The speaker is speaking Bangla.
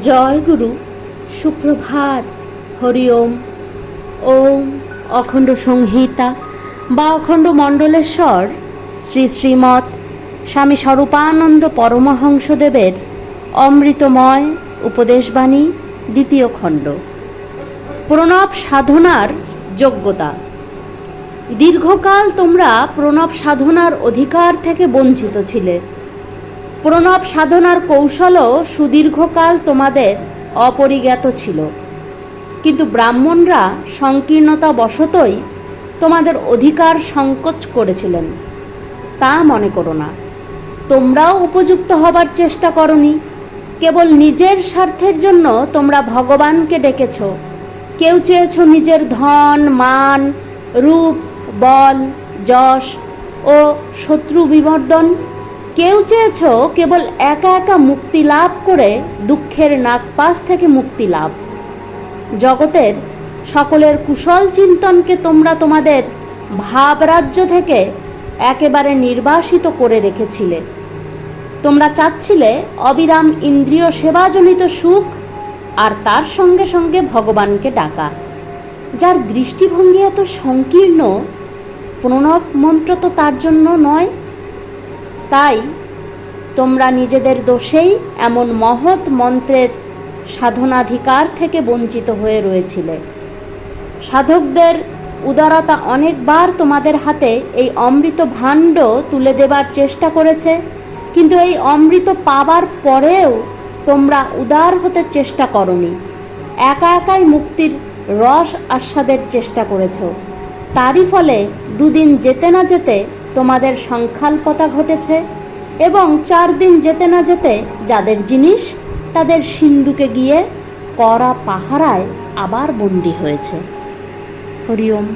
জয় গুরু, সুপ্রভাত, হরি ওম। ওম অখণ্ড সংহিতা বা অখণ্ড মণ্ডলেশ্বর শ্রী শ্রীমৎ স্বামী স্বরূপানন্দ পরমহংসদেবের অমৃতময় উপদেশবাণী, দ্বিতীয় খণ্ড। প্রণব সাধনার যোগ্যতা। দীর্ঘকাল তোমরা প্রণব সাধনার অধিকার থেকে বঞ্চিত ছিলে। প্রণব সাধনার কৌশলও সুদীর্ঘকাল তোমাদের অপরিজ্ঞাত ছিল, কিন্তু ব্রাহ্মণরা সংকীর্ণতা বশতই তোমাদের অধিকার সংকোচ করেছিলেন। তা মনে করো না। তোমরাও উপযুক্ত হবার চেষ্টা করনি। কেবল নিজের স্বার্থের জন্য তোমরা ভগবানকে ডেকেছ। কেউ চেয়েছ নিজের ধন, মান, রূপ, বল, যশ ও শত্রু বিমর্দন। কেউ চেয়েছ কেবল একা একা মুক্তি লাভ করে দুঃখের নাগপাশ থেকে মুক্তি লাভ। জগতের সকলের কুশল চিন্তনকে তোমরা তোমাদের ভাবরাজ্য থেকে একেবারে নির্বাসিত করে রেখেছিলে। তোমরা চাচ্ছিলে অবিরাম ইন্দ্রিয় সেবাজনিত সুখ আর তার সঙ্গে সঙ্গে ভগবানকে ডাকা। যার দৃষ্টিভঙ্গি এত সংকীর্ণ, প্রণব মন্ত্র তো তার জন্য নয়। তাই তোমরা নিজেদের দোষেই এমন মহৎ মন্ত্রের সাধনাধিকার থেকে বঞ্চিত হয়ে রয়েছিলে। সাধকদের উদারতা অনেকবার তোমাদের হাতে এই অমৃত ভাণ্ড তুলে দেবার চেষ্টা করেছে, কিন্তু এই অমৃত পাবার পরেও তোমরা উদার হতে চেষ্টা করনি। একা একাই মুক্তির রস আস্বাদের চেষ্টা করেছ। তারই ফলে দুদিন যেতে না যেতে তোমাদের সংখ্যাল্পতা ঘটেছে এবং 4 দিন যেতে না যেতে যাদের জিনিস তাদের সিন্ধুকে গিয়ে কড়া পাহারায় আবার বন্দী হয়েছে। হরি ওম।